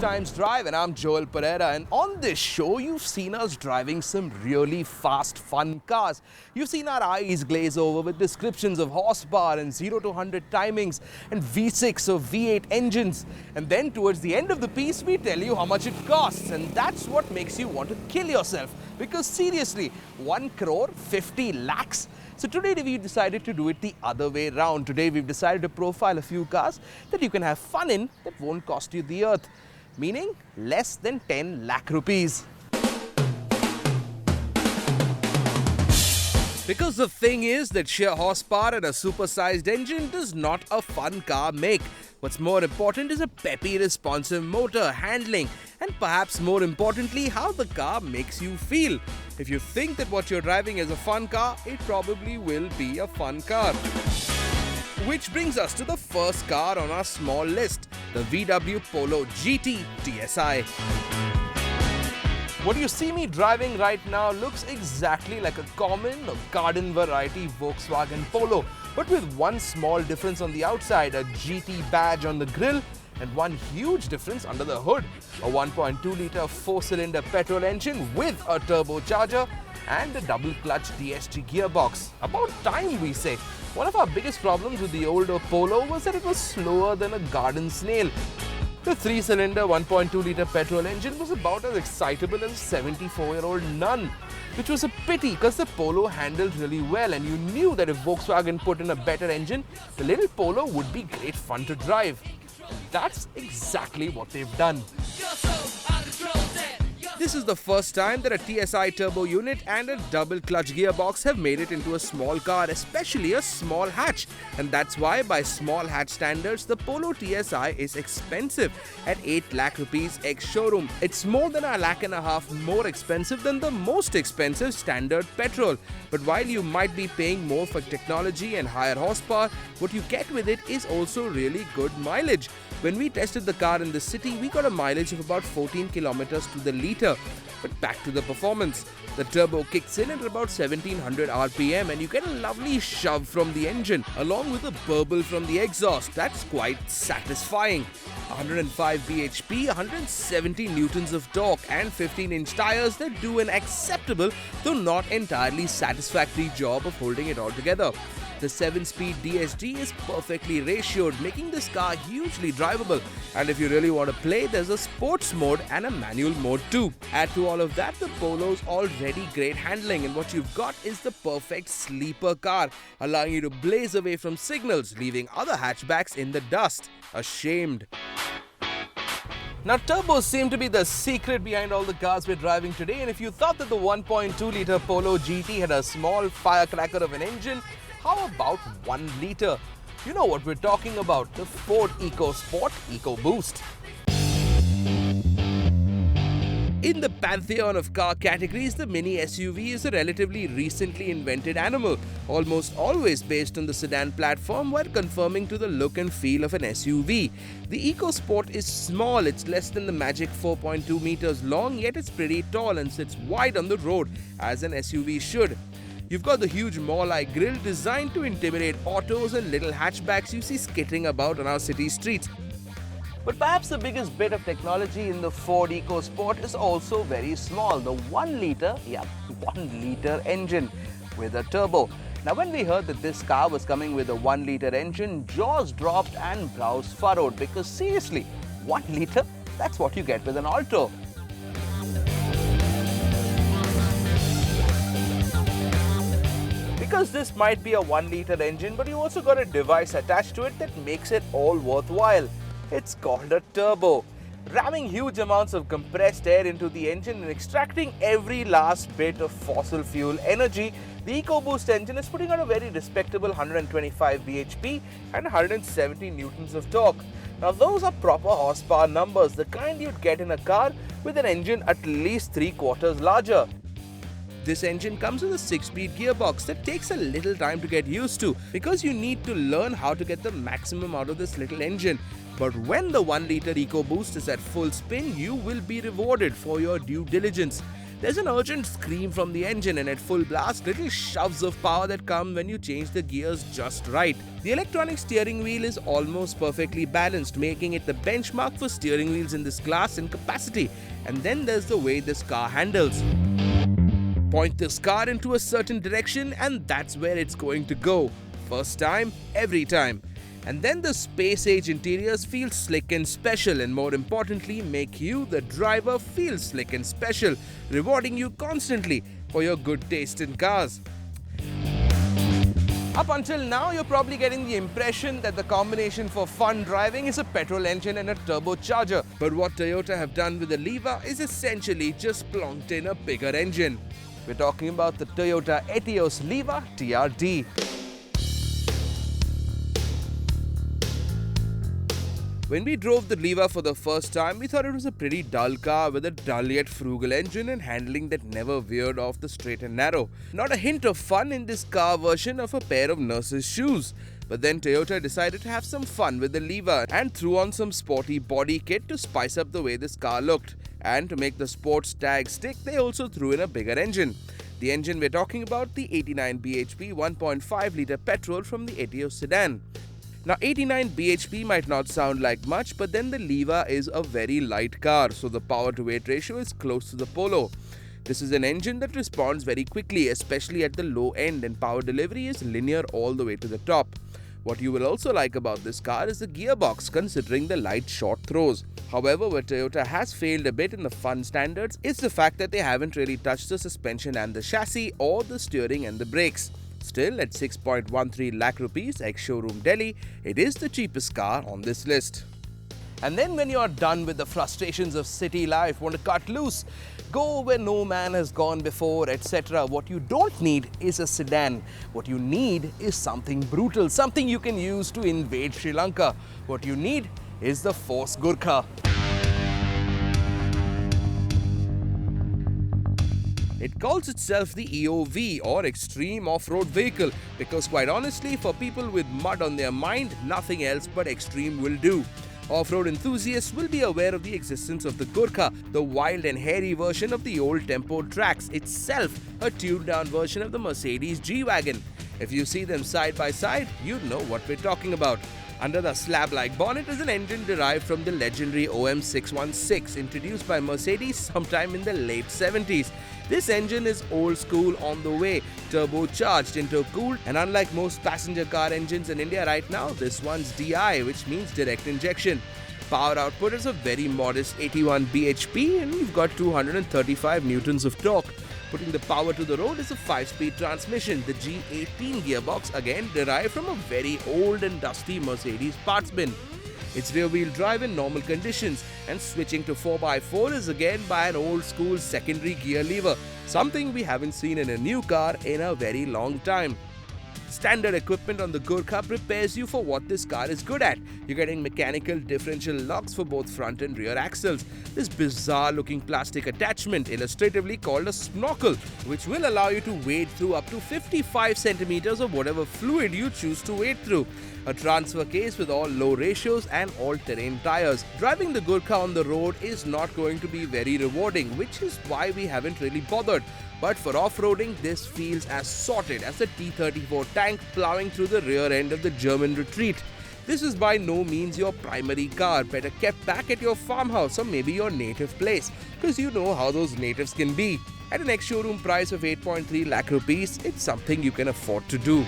Times Drive, and I'm Joel Pereira. And on this show, you've seen us driving some really fast, fun cars. You've seen our eyes glaze over with descriptions of horsepower and 0 to 100 timings and V6 or V8 engines. And then towards the end of the piece, we tell you how much it costs. And that's what makes you want to kill yourself. Because seriously, 1 crore 50 lakhs? So today we decided to do it the other way round. Today we've decided to profile a few cars that you can have fun in that won't cost you the earth. Meaning less than 10 lakh rupees. Because the thing is that sheer horsepower and a supersized engine does not a fun car make. What's more important is a peppy, responsive motor, handling, and perhaps more importantly, how the car makes you feel. If you think that what you're driving is a fun car, it probably will be a fun car. Which brings us to the first car on our small list, the VW Polo GT TSI. What you see me driving right now looks exactly like a common or garden variety Volkswagen Polo, but with one small difference on the outside, a GT badge on the grille, and one huge difference under the hood, a 1.2-litre 4-cylinder petrol engine with a turbocharger and a double-clutch DSG gearbox. About time, we say. One of our biggest problems with the older Polo was that it was slower than a garden snail. The 3-cylinder 1.2-litre petrol engine was about as excitable as a 74-year-old nun, which was a pity because the Polo handled really well, and you knew that if Volkswagen put in a better engine, the little Polo would be great fun to drive. And that's exactly what they've done. This is the first time that a TSI turbo unit and a double clutch gearbox have made it into a small car, especially a small hatch. And that's why by small hatch standards, the Polo TSI is expensive at 8 lakh rupees ex-showroom. It's more than a lakh and a half more expensive than the most expensive standard petrol. But while you might be paying more for technology and higher horsepower, what you get with it is also really good mileage. When we tested the car in the city, we got a mileage of about 14 kilometers to the litre. But back to the performance. The turbo kicks in at about 1700 RPM and you get a lovely shove from the engine along with a burble from the exhaust. That's quite satisfying. 105 bhp, 170 newtons of torque and 15-inch tires that do an acceptable though not entirely satisfactory job of holding it all together. The 7-speed DSG is perfectly ratioed, making this car hugely drivable. And if you really want to play, there's a sports mode and a manual mode too. Add to all of that the Polo's already great handling, and what you've got is the perfect sleeper car, allowing you to blaze away from signals, leaving other hatchbacks in the dust. Ashamed. Now, turbos seem to be the secret behind all the cars we're driving today, and if you thought that the 1.2-litre Polo GT had a small firecracker of an engine, how about 1 litre? You know what we're talking about, the Ford EcoSport EcoBoost. In the pantheon of car categories, the mini SUV is a relatively recently invented animal, almost always based on the sedan platform while conforming to the look and feel of an SUV. The EcoSport is small, it's less than the magic 4.2 meters long, yet it's pretty tall and sits wide on the road, as an SUV should. You've got the huge mall-like grille designed to intimidate autos and little hatchbacks you see skittering about on our city streets. But perhaps the biggest bit of technology in the Ford EcoSport is also very small, the 1 litre engine with a turbo. Now, when we heard that this car was coming with a 1 litre engine, jaws dropped and brows furrowed, because seriously, 1 litre? That's what you get with an Alto. Because this might be a 1 litre engine, but you also got a device attached to it that makes it all worthwhile. It's called a turbo. Ramming huge amounts of compressed air into the engine and extracting every last bit of fossil fuel energy, the EcoBoost engine is putting out a very respectable 125 bhp and 170 newtons of torque. Now, those are proper horsepower numbers, the kind you'd get in a car with an engine at least 3/4 larger. This engine comes with a 6-speed gearbox that takes a little time to get used to because you need to learn how to get the maximum out of this little engine. But when the 1 litre EcoBoost is at full spin, you will be rewarded for your due diligence. There's an urgent scream from the engine, and at full blast, little shoves of power that come when you change the gears just right. The electronic steering wheel is almost perfectly balanced, making it the benchmark for steering wheels in this class in capacity. And then there's the way this car handles. Point this car into a certain direction and that's where it's going to go. First time, every time. And then the space-age interiors feel slick and special, and more importantly make you, the driver, feel slick and special, rewarding you constantly for your good taste in cars. Up until now, you're probably getting the impression that the combination for fun driving is a petrol engine and a turbocharger. But what Toyota have done with the Lever is essentially just plonked in a bigger engine. We're talking about the Toyota Etios Lever TRD. When we drove the Lever for the first time, we thought it was a pretty dull car with a dull yet frugal engine and handling that never veered off the straight and narrow. Not a hint of fun in this car version of a pair of nurse's shoes. But then Toyota decided to have some fun with the Lever and threw on some sporty body kit to spice up the way this car looked. And to make the sports tag stick, they also threw in a bigger engine. The engine we're talking about, the 89 bhp 1.5-litre petrol from the Etios sedan. Now 89 bhp might not sound like much, but then the Lever is a very light car, so the power to weight ratio is close to the Polo. This is an engine that responds very quickly, especially at the low end, and power delivery is linear all the way to the top. What you will also like about this car is the gearbox, considering the light short throws. However, where Toyota has failed a bit in the fun standards is the fact that they haven't really touched the suspension and the chassis or the steering and the brakes. Still, at 6.13 lakh rupees ex-showroom Delhi, it is the cheapest car on this list. And then when you're done with the frustrations of city life, want to cut loose, go where no man has gone before, etc. What you don't need is a sedan. What you need is something brutal, something you can use to invade Sri Lanka. What you need is the Force Gurkha. It calls itself the EOV, or Extreme Off-Road Vehicle, because quite honestly, for people with mud on their mind, nothing else but extreme will do. Off-road enthusiasts will be aware of the existence of the Gurkha, the wild and hairy version of the old Tempo Trax, itself a tuned-down version of the Mercedes G-Wagon. If you see them side by side, you'd know what we're talking about. Under the slab-like bonnet is an engine derived from the legendary OM616, introduced by Mercedes sometime in the late 70s. This engine is old school on the way, turbocharged, intercooled, and unlike most passenger car engines in India right now, this one's DI, which means direct injection. Power output is a very modest 81 bhp and you've got 235 newtons of torque. Putting the power to the road is a 5-speed transmission, the G18 gearbox, again derived from a very old and dusty Mercedes parts bin. It's rear-wheel drive in normal conditions, and switching to 4x4 is again by an old-school secondary gear lever, something we haven't seen in a new car in a very long time. Standard equipment on the Gurkha prepares you for what this car is good at. You're getting mechanical differential locks for both front and rear axles. This bizarre-looking plastic attachment, illustratively called a snorkel, which will allow you to wade through up to 55 centimeters of whatever fluid you choose to wade through. A transfer case with all low ratios and all-terrain tires. Driving the Gurkha on the road is not going to be very rewarding, which is why we haven't really bothered. But for off-roading, this feels as sorted as a T-34 tank plowing through the rear end of the German retreat. This is by no means your primary car, better kept back at your farmhouse or maybe your native place, because you know how those natives can be. At an ex-showroom price of 8.3 lakh rupees, it's something you can afford to do.